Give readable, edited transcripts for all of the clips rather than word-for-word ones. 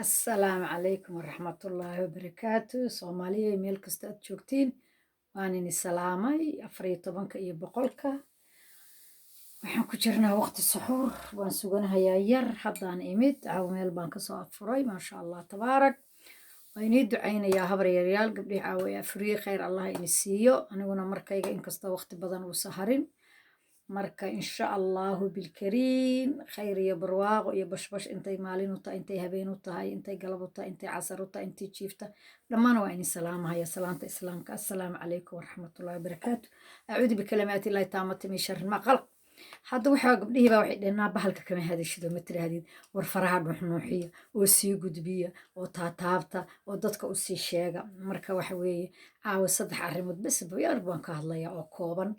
Assalaamu calaykum waraxmatullaahi wabarakaatu. Soomaaliya meel kasta aad joogtiin waan ini salaamay 14 iyo boqolka. Waxaan ku jirnaa waqti suxuur, waan suganahayaa yar haddaan imid caawa meel baan kasoo afuray maasha allah tabaarak. waa inii ducaynayaa habar yaryaal gabdhihi caawa ee afriye khayr allah ini siiyo, aniguna markayga inkastoo waqti badan uu saharin. marka insha allahu bilkariin khayr iyo barwaaqo iyo bashbash intay maalin u tahay, intay habeen u tahay, intay galab u tahay, intay casar u tahay, intay jiifta dhammaan waa ini salaamahaya salaanta islaamka. assalaamu calaykum waraxmatullahi wabarakaatu. acuudu bikalimaati illaahi taamati min sharri maa qalaq. hadda waxaa gabdhihii baa waxay dheheen bahalka kama hadashido ma tirahdid, war faraha nuuxnuuxiya oo sii gudbiya oo taataabta oo dadka u sii sheega. marka waxa weeye caawa 3 arrimood bes yar baan ka hadlayaa oo kooban.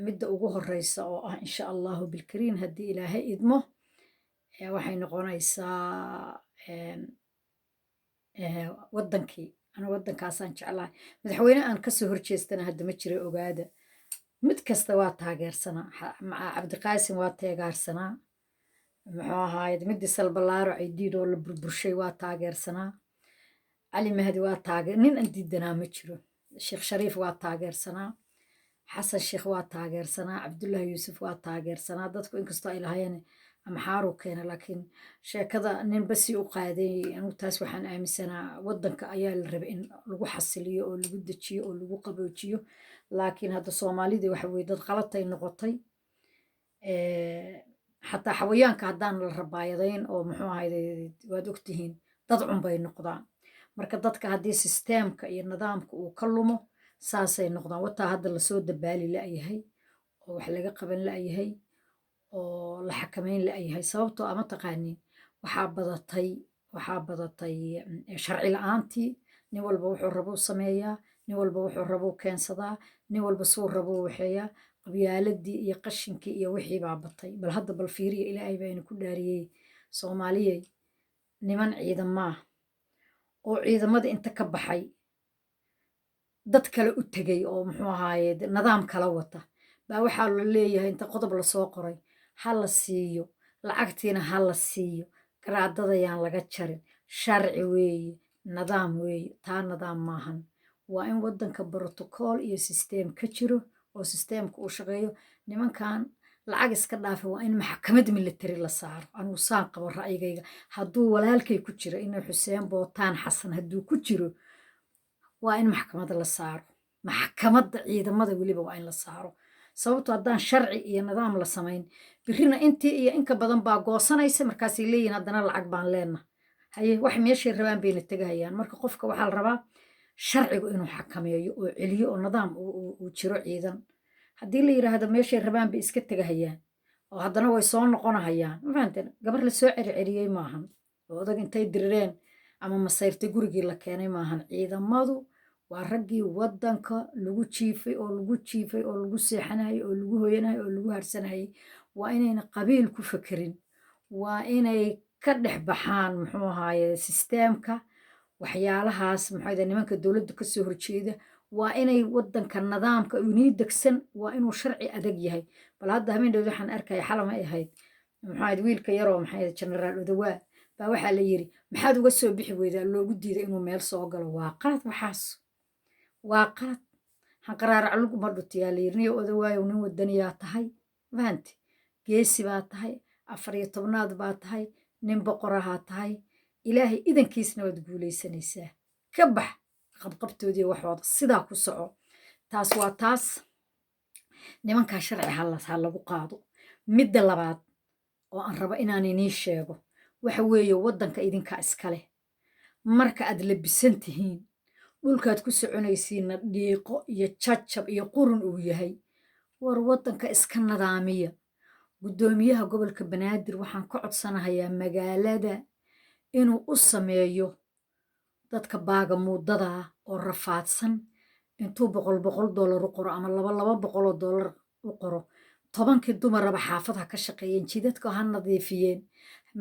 midda ugu horeysa oo ah insha allahu bilkariin haddii ilaahay idmo waxay noqonaysaa wadankii ana wadankaasaan jeclahay. madaxweyne aan kasoo horjeestana hadda ma jira ogaada, mid kasta waa taageersanaa. cabdiqaasim waa teegaarsanaa, muxuu ahaayed midii salbalaaro caydiid oo la burburshay waa taageersanaa. cali mahdi waa nin aan diidanaa ma jiro. sheekh shariif waa taageersanaa, xasan sheekh waa taageersanaa, cabdullaahi yuusuf waa taageersanaa. dadku inkastoo ay lahayeen amxaaru keena, laakiin sheekada nin basi u qaaday. anigu taas waxaan aaminsanaa wadanka ayaa la rabay in lagu xasiliyo oo lagu dejiyo oo lagu qaboojiyo. laakiin hadda soomaalidii waxa weye dad qalatay noqotay. xataa xawayaanka haddaan la rabaayadayn oo muxuu ahayd waad ogtihiin dad cunbay noqdaan. marka dadka haddii sisteemka iyo nidaamka uu ka lumo saasay noqdaan. wataa hadda lasoo dabaali la'yahay oo wax laga qaban la'yahay oo la xakamayn la'yahay. sababtoo ama taqaaniin waxaa badatay sharci la'aantii. nin walba wuxuu rabo sameeyaa, nin walba wuxuu rabo keensadaa, nin walba suu rabo waxeeyaa. qabyaaladii iyo qashinkii iyo wixii baa batay. bal hadda bal fiiriya, ilaahay baa ina ku dhaariyey soomaaliyey niman ciidamaa oo ciidamada inta ka baxay dad kale u tegay oo muxuu ahaaye nidaam kala wata baa waxaa la leeyahay inta qodob lasoo qoray ha la siiyo lacagtiina ha la siiyo, garaadadayaan laga jarin, sharci weeye, nidaam weeye. taa nidaam maahan. waa in wadanka brotocool iyo sisteem ka jiro oo sisteemka uu shaqeeyo. nimankan lacag iska dhaafa waa in maxkamad military la saaro. anugu saan qabo ra'yigayga. hadduu walaalkay ku jiro inuu xuseen bootaan xasan hadduu ku jiro waa in maxkamada la saaro, maxkamadda ciidamada weliba waa in la saaro. sababto haddaan sharci iyo nidaam la samayn birina intii iyo inka badan baa goosanaysa. markaasay leeyihin haddana lacag baan leenna haye wax meeshay rabaan bayna tegahayaan. marka qofka waxaa la rabaa sharcigu inuu xakameeyo oo celiyo oo nidaam uu jiro ciidan. haddii la yidhaahdo meeshay rabaan bay iska tegahayaan oo haddana way soo noqonahayaan, ma fahanteen? gabar la soo cerceriyey maahan oo odag intay dirireen ama masayrtay gurigii la keenay maahan. ciidamadu waa raggii wadanka lagu jiifay oo lagu jiifay oo lagu seexanayay oo lagu hoyanayay oo lagu harsanayay. waa inayna qabiil ku fekerin, waa inay ka dhex baxaan muxuu ahaaye sisteemka waxyaalahaas maxaa nimanka dowladda kasoo horjeeda. waa inay wadanka nidaamka unii degsan, waa inuu sharci adag yahay. bal hadda habeen waxaan arkaya xalama ay ahayd maxaa wiilka yaroo maxaa generaal odawaa baa waxaa la yiri maxaad uga soo bixi weydaa, loogu diiday inuu meel soo galo. waa qalad, waxaas waa qalad. hanqaraarac luguma dhutiyaa la yiri niyo odawaayow nin wadaniyaa tahay, fahanti, geesi baa tahay, 14aad baa tahay, nin boqorahaa tahay, ilaahay idankiisna waad guulaysanaysaa. ka bax qabqabtoodii waxooda sidaa ku soco. taas waa taas. nimankaa sharci ha lagu qaado. midda labaad oo aan rabo inaan inii sheego waxa weeye wadanka idinkaa iskaleh. marka aad labisan tihiin dhulkaad ku soconaysiinna dhiiqo iyo jajab iyo qurun uu yahay, war wadanka iska nidaamiya. guddoomiyaha gobolka banaadir waxaan ka codsanahayaa magaalada inuu u sameeyo dadka baagamuudada oo rafaadsan intuu $100 u qoro ama $200 u qoro. 10kii dumaraba xaafadha ka shaqeeyeen, jidadka ha nadiifiyeen.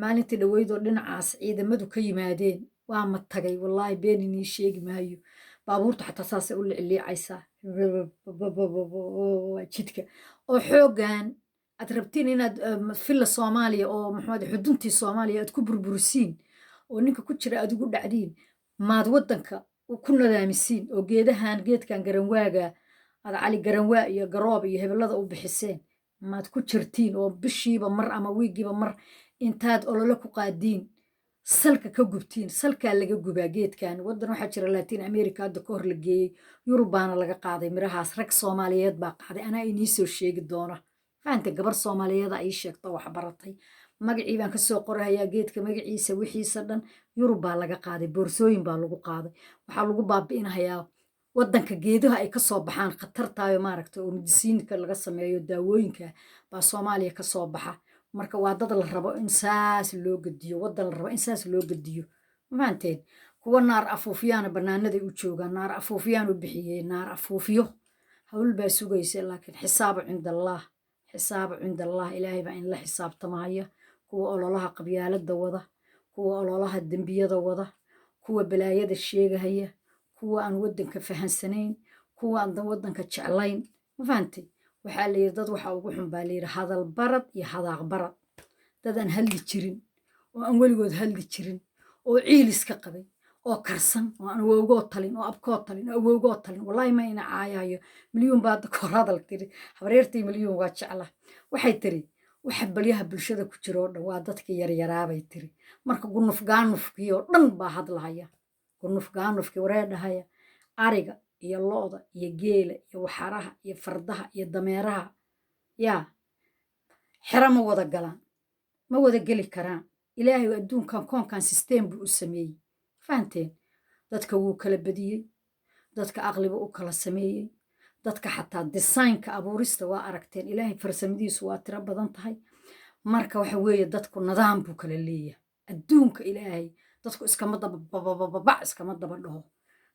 maalintii dhaweydoo dhinacaas ciidamadu ka yimaadeen waa ma tagay, wallaahi been inii sheegi maayo. baabuurta xataa saasay u licliicaysaa jidka oo xoogan aad rabtiin inaad filla Soomaaliya oo maxamed xuduntii Soomaaliya aad ku burburisiin oo ninka ku jira aad ugu dhacdiin maad waddanka ku nadaamisiin oo geedkan garanwaaga aad cali garanwaa iyo garoob iyo hebelada u bixiseen maad ku jirtiin oo bishiiba mar ama wiigiiba mar intaad olole ku qaadiin salka ka gubtiin salkaa laga gubaa geedkan waddan waxaa jira latin america hadda ka hor la geeyey yurubaana laga qaaday mirahaas rag soomaaliyeed baa qaaday anaa inii soo sheegi doona fahamta gabar soomaaliyeeda ii sheegto wax baratay magacii baan kasoo qorahayaa geedka magaciisa wixiisa dhan yurub baa laga qaaday boorsooyin baa lagu qaaday waxaa lagu baabi'inahayaa waddanka geedaha ay kasoo baxaan khatartaayo maaragta oo midisiinka laga sameeyo daawooyinka baa soomaaliya kasoo baxa marka waa dad la rabo in saas loo gediyo waddan la rabo in saas loo gediyo mafahanteen kuwa naar afuufiyaana bannaanaday u joogaan naar afuufiyaan u bixiyey naar afuufiyo hawl baa sugaysa laakiin xisaabu cinda allah xisaabu cinda allah ilaahay baa in la xisaabtamaya kuwa ololaha qabyaalada wada kuwa ololaha dembiyada wada kuwa balaayada sheegahaya kuwa aan waddanka fahansanayn kuwa aan waddanka jeclayn ma fahantay waxaa la yidhi dad waxa ugu xun baa la yidhi hadal barad iyo hadaaq barad dad aan hadli jirin oo aan weligood hadli jirin oo ciilis ka qabay oo karsan oo aan awowgoo talin oo abkoo talin oo awowgoo talin wallaahi ma ina caayayo milyuun baa kor hadal tiri habareertay milyuun waa jecla waxay tiri waxa balyaha bulshada ku jira oo dhan waa dadkii yaryaraabay tiri marka gunuf gaanufkii oo dhan baa hadlahaya gunuf gaanufkii waree dhahaya ariga iyo lo'da iyo geela iyo waxaraha iyo fardaha iyo dameeraha yaa xero ma wada galaan ma wada geli karaan ilaahay adduunkan koonkan system buu u sameeyey fahanteen dadka wuu kala badiyey dadka aqliba u kala sameeyey dadka xataa desaynka abuurista waa aragteen ilaahay farsamadiisu waa tiro badan tahay marka waxa weeye dadku nidaam buu kala leeyahay adduunka ilaahay dadku iskama daba dhaho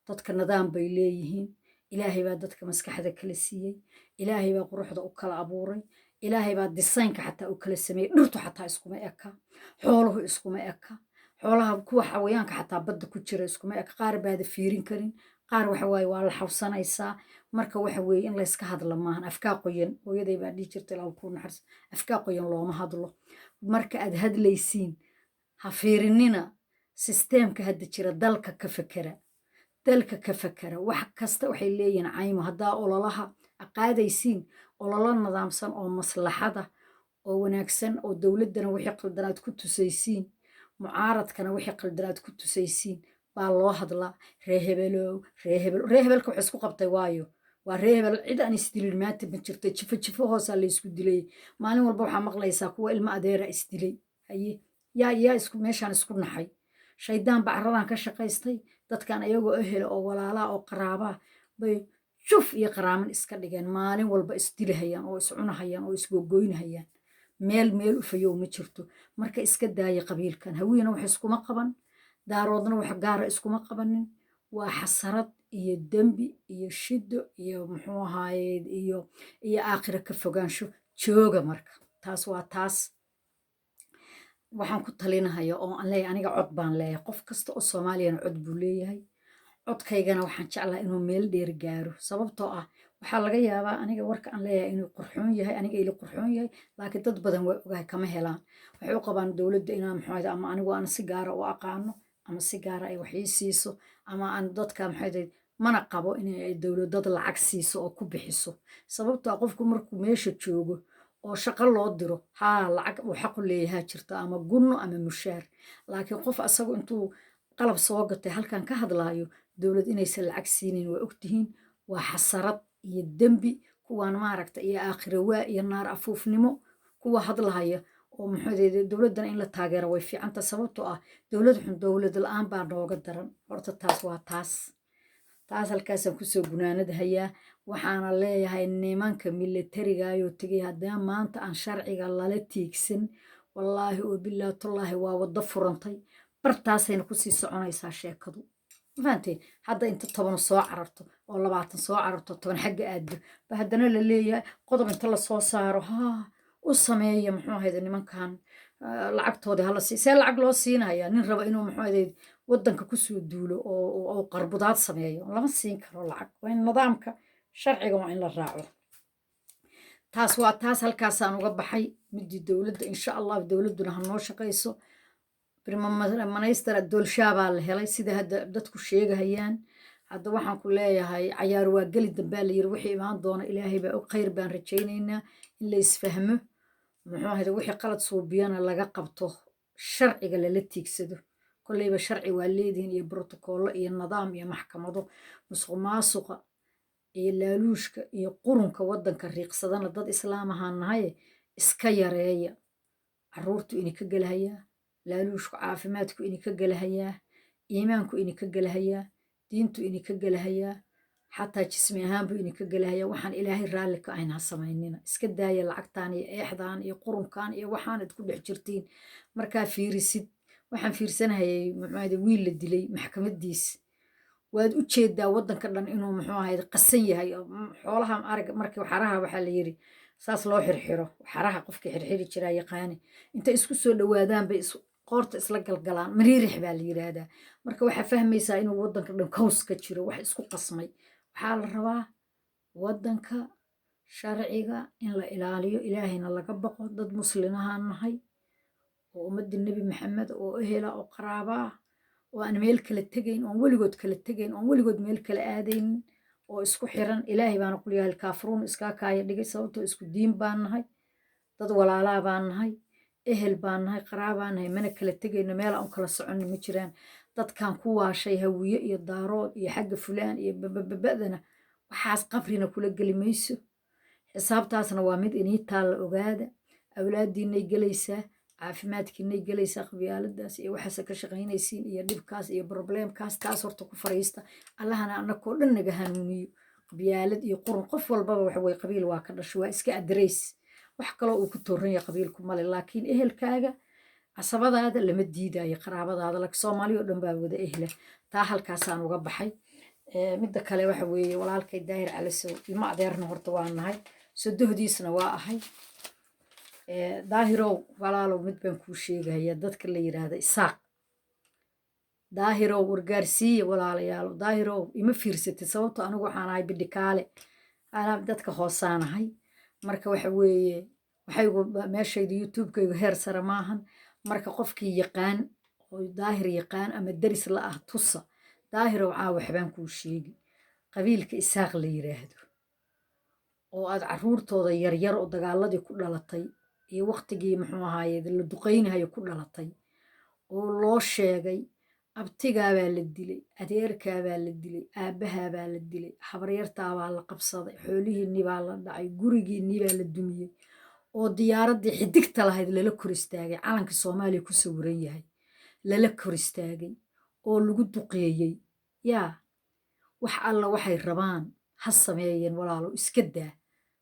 dadka nidaam bay leeyihiin ilaahay baa dadka maskaxda kala siiyey ilaahay baa quruxda u kala abuuray ilaahay baa desaynka xataa u kala sameeyey dhirtu xataa iskuma eka xooluhu iskuma eka xoolaha kuwa xawayaanka xataa badda ku jira iskuma eka qaar baada fiirin karin qaar waxa waaye waa la xawsanaysaa marka waxa weeye in layska hadla maahan afkaa qoyan hooyaday baa dhihi jirta ilaa ku naxariis afkaa qoyan looma hadlo marka aad hadlaysiin ha fiirinina sisteemka hadda jira dalka ka fakera wax kasta waxay leeyihiin caymo haddaa ololaha aqaadaysiin ololo nidaamsan oo maslaxada oo wanaagsan oo dowladdana wixii qaldanaad ku tusaysiin mucaaradkana wixii qaldanaad ku tusaysiin baa loo hadlaa reehebelka wax isku qabtay waayo waa reehebel cid aan isdilin maanta ma jirto jifo hoosaa la isku dilay maalin walba waxaa maqlaysaa kuwa ilmo adeera isdilay haye yaa meeshaan isku naxay shaydaan bacradan ka shaqaystay dadkan ayagoo ehela oo walaalaa oo qaraabaa bay shuf iyo qaraaman iska dhigeen maalin walba isdilahayaan oo iscunahayaan oo isgogoynahayaan meel u fayow ma jirto marka iska daaya qabiilkan hawiyana wax iskuma qaban daaroodna wax gaara iskuma qabanin waa xasarad iyo dembi iyo shido iyo muxuu ahaaye iyo aakhira ka fogaansho jooga marka taas waa taas waxaan ku talinahaya oo aan leeyahay aniga cod baan leeyahay qof kasta oo soomaaliyana cod buu leeyahay codkaygana waxaan jeclaa inuu meel dheer gaaro sababtoo ah waxaa laga yaabaa aniga warka aan leeyahay inuu qurxoon yahay aniga ila qurxoon yahay laakiin dad badan waa ogahay kama helaan waxay u qabaan dowladda inaan maxaa ama anigu aan si gaara u aqaano ama si gaara ay wax ii siiso ama aan dadka maxaa mana qabo inay dowladada lacag siiso oo ku bixiso sababtoo ah qofku markuu meesha joogo oo shaqo loo diro lacag uu xaqu leeyahaa jirta ama gunno ama mushaar laakiin qof asagu intuu qalab soo gatay halkan ka hadlaayo dowlad inaysan lacag siinin waa ogtihiin waa xasarad iyo dembi kuwaan maaragta iyo aakhira waa iyo naar afuufnimo kuwa hadlahaya oo muxuu dowladdana in la taageero way fiicanta sababtoo ah dowlad xun dowlad la-aan baa nooga daran horta taas waa taas halkaasaan kusoo gunaanadahayaa waxaana leeyahay nimanka milatarigaayoo tegay haddana maanta aan sharciga lala tiigsan wallaahi oo bilaatullaahi waa waddo furantay bartaasayna kusii soconaysaa sheekadu mafahanteen hadda inta 10 soo cararto oo 20 soo cararto 10 xagga aaddo ba haddana la leeyahay qodob inta la soo saaro u sameeya muxuu ahayd nimankan lacagtooda hala see lacag loo siinayaa nin raba inuu muxuu ahayd waddanka kusoo duulo oo qarbudaad sameeyo lama siin karo lacag waa in nidaamka sharciga waa in la raaco taas waa taas halkaasaan uga baxay midii dowladda insha allah dowladduna ha noo shaqayso brimaminister doolshaabaa la helay sida hadda dadku sheegahayaan hadda waxaan ku leeyahay cayaar waa geli dambaa la yiri wixii imaan doona ilaahay baa og khayr baan rajaynaynaa in la isfahmo muxuu ahayd wixii qalad suubiyana laga qabto sharciga lala tiigsado kolleyba sharci waa leedihiin iyo brotokollo iyo nidaam iyo maxkamado musuq maasuqa iyo laaluushka iyo qurunka waddanka riiqsadana dad islaam ahaan nahaye iska yareeya caruurtu ini ka gelahayaa laaluushku caafimaadku ini ka gelahayaa iimaanku ini ka gelahayaa diintu ini ka gelahayaa xataa jismi ahaanbu ini ka gelahayaa waxaan ilaahay raalli ka ahayn ha samaynina iska daaya lacagtaan iyo eexdaan iyo qurunkan iyo waxaanad ku dhex jirtiin markaa fiirisid waxaan fiirsanahayay muxuu ahayd wiil la dilay maxkamadiis waad u jeedaa waddanka dhan inuu muxuu ahayd qasan yahay xoolaha arag markii waxaraha waxaa la yiri saas loo xirxiro waxaraha qofkii xirxiri jiraa yaqaani inta isku soo dhawaadaan bay qoorta isla galgalaan mariirix baa la yiraahdaa marka waxaa fahmaysaa inuu waddanka dhan kaws ka jiro wax isku qasmay waxaa la rabaa waddanka sharciga in la ilaaliyo ilaahayna laga baqo dad muslinahaan nahay oo ummadda nebi maxamed oo ehela oo qaraaba ah oo aan meel kala tegayn oon weligood kala tegayn oon weligood meel kala aadaynin oo isku xiran ilaahay baana qul yahay kaafiruun iskaa kaaya dhigay sababtoo isku diin baan nahay dad walaalaa baan nahay ehel baan nahay qaraabaan nahay mana kala tegayno meel aan kala soconno ma jiraan dadkan ku waashay hawiye iyo daarood iyo xagga fulaan iyo bababadana waxaas qabrina kula geli mayso xisaabtaasna waa mid inii taalla ogaada awlaadiinay gelaysaa caafimaadkiinay gelaysaa qabyaaladaas iyo waxaase ka shaqaynaysiin iyo dhibkaas iyo probleemkaas taas horta ku fariista allahana anakoo dhan naga hanuuniyo qabyaalad iyo qurun qof walbaba waxaweye qabiil waa ka dhasho waa iska adreys wax kaloo uu ku tooran yahay qabiilku male laakiin ehelkaaga casabadaada lama diidayo qaraabadaada laakiin soomaali oo dhan baa wada ehla taa halkaasaan uga baxay midda kale waxa weeye walaalkay daahir calisow ilmo adeerna horta waa nahay sodohdiisna waa ahay daahirow walaalow mid baan kuu sheegayaa dadka la yiraahda isaaq daahirow wargaarsiiya walaalayaalo daahirow ima fiirsatid sababto anigu waxaan ahay bidhikaale anaa dadka hoosaanahay marka waxa weeye waxaygu meeshayda youtubekaygu heer sare maahan marka qofkii yaqaan oo daahir yaqaan ama deris la ah tusa daahirow waxbaan kuu sheegi qabiilka isaaq la yiraahdo oo aad caruurtooda yaryar oo dagaaladii ku dhalatay iyo waqtigii muxuu ahaaye la duqaynayo ku dhalatay oo loo sheegay abtigaabaa la dilay adeerkaabaa la dilay aabbahaabaa la dilay habaryartaabaa la qabsaday xoolihiinni baa la dhacay gurigiinni baa la dumiyey oo diyaaraddii xidigta lahayd lala kor istaagay calanka soomaaliya ku sawiran yahay lala kor istaagay oo lagu duqeeyey yaa wax alla waxay rabaan ha sameeyeen walaalo iska daa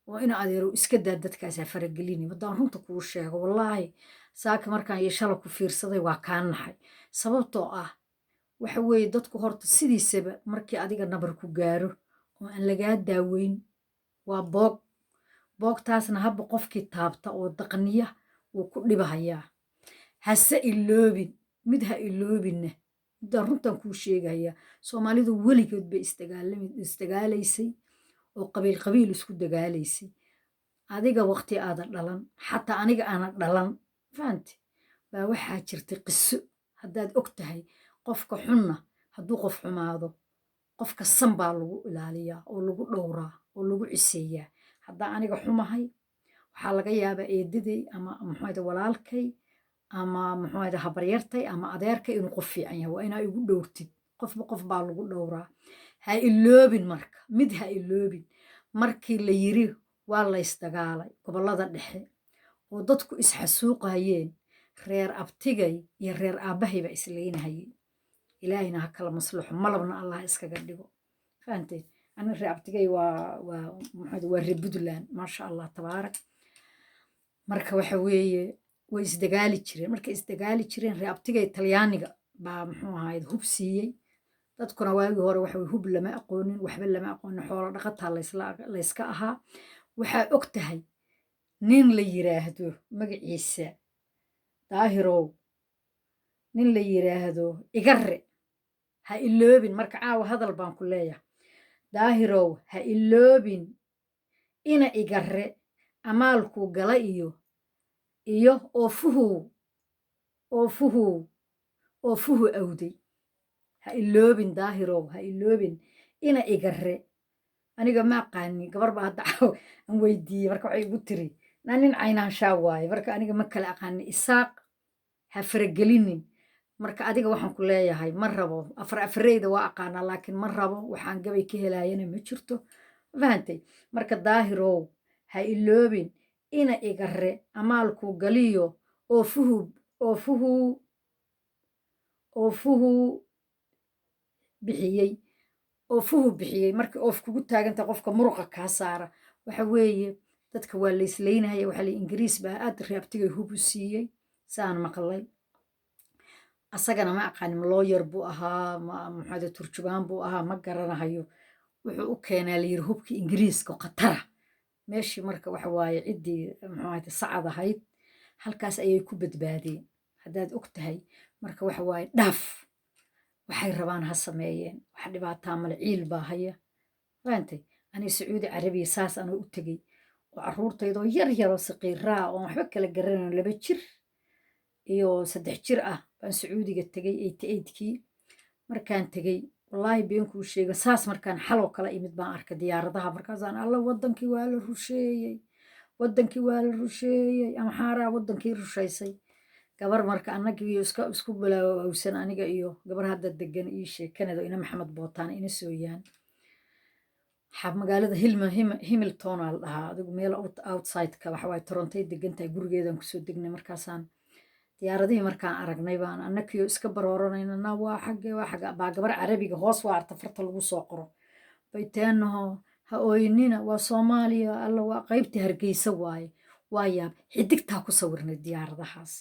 oo ina adeero iska daa dadkaasaa faragelini haddaan runta kuu sheego wallaahi saaka markaan iyo shala ku fiirsaday waa kaa naxay sababtoo ah waxa weeye dadku horta sidiisaba markii adiga nabar ku gaaro oo aan lagaa daaweyn waa boogtaasna habba qofkii taabta oo daqniya wuu ku dhibahayaa hase iloobin mid ha iloobinna midaan runtan kuu sheegayaa soomaalidu weligood bay isdagaalaysay oo qabiil qabiil isku dagaalaysay adiga waqti aada dhalan xataa aniga aana dhalan fahanti baa waxaa jirtay qiso haddaad og tahay qofka xunna hadduu qof xumaado qofka san baa lagu ilaaliyaa oo lagu dhowraa oo lagu ciseeyaa haddaa aniga xumahay waxaa laga yaabaa eedaday ama muxuuahda walaalkay ama muxuuahda habaryartay ama adeerkay inuu qof fiican yahay waa inaa igu dhowrtid qofba qof baa lagu dhowraa ha iloobin marka mid ha iloobin markii la yiri waa laysdagaalay gobollada dhexe oo dadku isxasuuqayeen reer abtigay iyo reer aabbahay baa isleynahayeen ilaahayna ha kala maslaxo malabna allah iskaga dhigo fahanteed ani reer abtigay waa reer puntland maasha allah tabaarak marka waxa weeye way isdagaali jireen markay isdagaali jireen reer abtigay talyaaniga baa muxuu ahayd hub siiyey dadkuna waagii hore waxa hub lama aqoonin waxba lama aqoonin xoolo dhaqataa layska ahaa waxaa og tahay nin la yiraahdo magaciisa daahirow nin la yiraahdo igare ha iloobin marka caawa hadal baan ku leeyahay daahirow ha iloobin ina igare amaalkuu gala iyo oofuhu oo fuhu awday ha iloobin daahirow ha iloobin ina igare aniga ma aqaani gabar baa hadda aan weydiiyey marka waxay igu tiri naa nin caynaanshaa waaye marka aniga ma kala aqaani isaaq ha faragelinin marka adiga waxaan ku leeyahay ma rabo afareyda waa aqaanaa laakiin ma rabo waxaan gabay ka helaayana ma jirto fahantay marka daahirow ha iloobin ina igare amaalku galiyo oo fuhu bixiyey oo fuhu bixiyey markii oof kugu taaganta qofka muruqa kaa saara waxa weeye dadka waa layslaynaya waxa la ingiriis baa aad reabtigay hub u siiyey saan maqlay asagana ma aqaanin looyar buu ahaa maxaade turjubaan buu ahaa ma garanahayo wuxuu u keenaa la yiri hubkii ingiriiska khatara meeshii marka waxa waaye ciddii maxaade sacad ahayd halkaas ayay ku badbaadeen haddaad og tahay marka waxa waaye dhaaf waxay rabaan ha sameeyeen wax dhibaataa male ciil baa haya faantay ani sacuudi carabiya saas anoo u tegey oo carruurtaydoo yar yaroo saqiiraa oon waxba kala garanayn 2 jir iyo 3 jir ah baan sacuudiga tegey 88kii markaan tegey wallaahi beenkuu sheega saas markaan xaloo kala imid baan arkay diyaaradaha markaasaan alla wadankii waa la rusheeyey amxaaraa wadankii rushaysay gabar marka annagii isku balaawsan aniga iyo gabar hadda degan ii sheekanado ina maxamed bootaan ina sooyaan magaalada Hamilton la dhahaa adigu meel outside-ka waxa waaye Torontay degantahay gurigeedan kusoo degnay markaasaan diyaaradihii markaan aragnay baan annagii iska barooranayna waa xagga baa gabar carabiga hoos waa arta farta lagu soo qoro bayteenaho ha ooynina waa Soomaaliya alla waa qaybtii Hargeysa waaye waa yaab xidigtaa ku sawirnay diyaaradahaas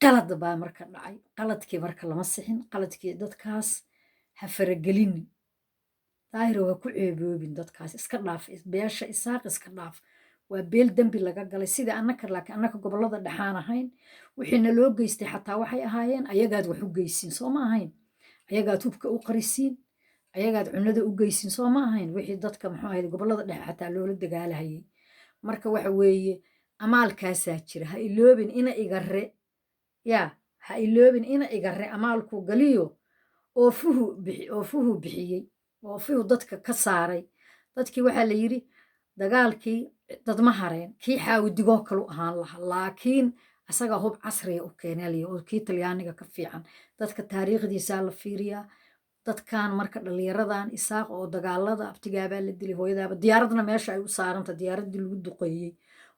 qalad baa marka dhacay qaladkii marka lama sixin qaladkii dadkaas ha faragelin daahiro waa ku ceeboobin dadkaas iska dhaaf beesha isaaq iska dhaaf waa beel dambi laga galay sida laakiin annaka gobolada dhaxaan ahayn wixiina loo geystay xataa waxay ahaayeen ayagaad wax u geysiin soo ma ahayn ayagaad hubka u qarisiin ayagaad cunada u geysiin soo ma ahayn wixii dadka muxuu ahayd gobolada dhexe xataa loola dagaalahayay marka waxa weeye amaalkaasaa jira ha iloobin ina igare ha iloobin ina igare amaalku galiyo oo fuhu bixiyey oo fuhu dadka ka saaray dadkii waxaa la yiri dagaalkii dad ma hareen kii xaawidigoo kalu ahaan laha laakiin asaga hub casriya u keenaliya oo kii talyaaniga ka fiican dadka taariikhdiisa la fiiriyaa dadkan marka dhalinyaradan isaaq oo dagaalada abtigaabaa la dilay hooyadaaba diyaaradna meesha ay u saaranta diyaaradii lagu duqeeyey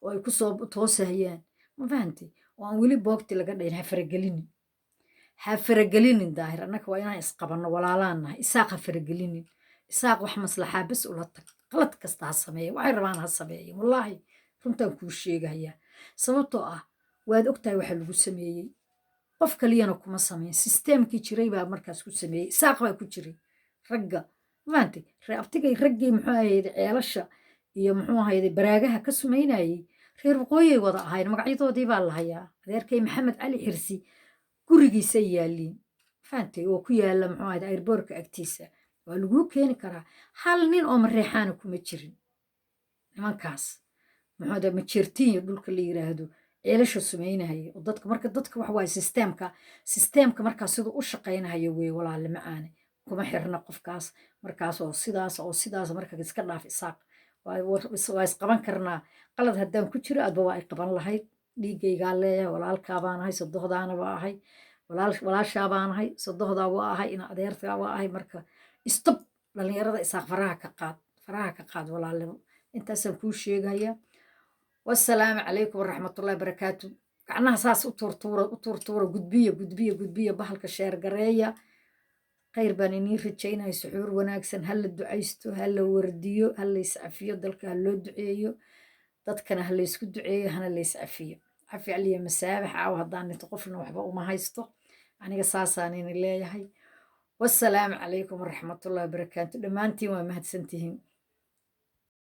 oo ay kusoo toosahayaan ma fahantay oo aan weli boogti laga dhayn ha faragelinin daahir annaka waa inaan isqabanno walaalaan nahay isaaq ha faragelinin isaaq wax maslaxaa bas ula tag qalad kasta ha sameeye waxay rabaan ha sameeye wallaahi runtaan kuu sheegayaa sababtoo ah waad ogtahay waxa lagu sameeyey qof kaliyana kuma sameyn sisteemkii jiray baa markaas ku sameeyey isaaq baa ku jiray ragga maantay abtigay raggii muxuu ahayd ceelasha iyo muxuu ahayd baraagaha ka sumaynayay reer waqooyay wada ahayn magacyadoodii baa la hayaa adeerkay maxamed cali xirsi gurigiisa yaaliin faantay oo ku yaala muxuu ahayd airboorka agtiisa waa lagu keeni karaa hal nin oo mareexaana kuma jirin nimankaas muxuu ahayd majeertiin dhulka la yiraahdo ceelasha sumaynahaya oo dadka marka dadka wax waaye sisteemka markaas siduu u shaqaynahayo wey walaale macaane kuma xirna qofkaas markaas oo sidaas marka iska dhaaf isaaq waa isqaban karnaa qalad haddaan ku jiro adba waa ay qaban lahayd dhiigaygaa leeyahay walaalkaa baan ahay sodohdaana waa ahay walaashaa baan ahay sodohdaa waa ahay ina adeertaa waa ahay marka istop dhalinyarada isaaq faraha ka qaad walaalimo intaasaan kuu sheegayaa والسلام عليكم ورحمة الله وبركاته كعناها ساس أطور قدبية بحلك الشهر قرية خير بانيني رجينا يسحور وناكسن هل الدعيستو هل ورديو هل يسعفيو دلك هل الدعيو دادكنا هل يسكو دعيو هل اللي يسعفيو عفي علي مسابح عاو هداني تقفلنا وحبا وما هايستو يعني قصاصانين اللي هاي والسلام عليكم ورحمة الله وبركاته لما أنتي وما هدسنتهم